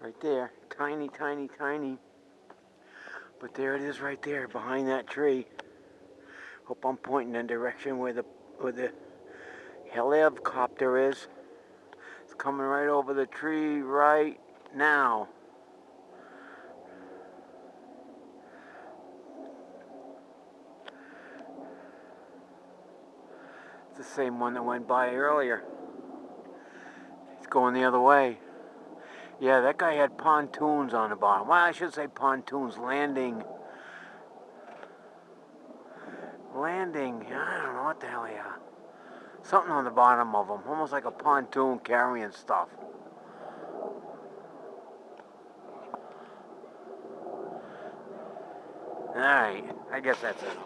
Right there. Tiny, tiny, tiny. But there it is right there behind that tree. Hope I'm pointing in the direction where the helicopter is. It's coming right over the tree right now. It's the same one that went by earlier. It's going the other way. Yeah, that guy had pontoons on the bottom. Well, I should say pontoons, landing. Landing, I don't know what the hell they are. Something on the bottom of them, almost like a pontoon carrying stuff. Alright, I guess that's it.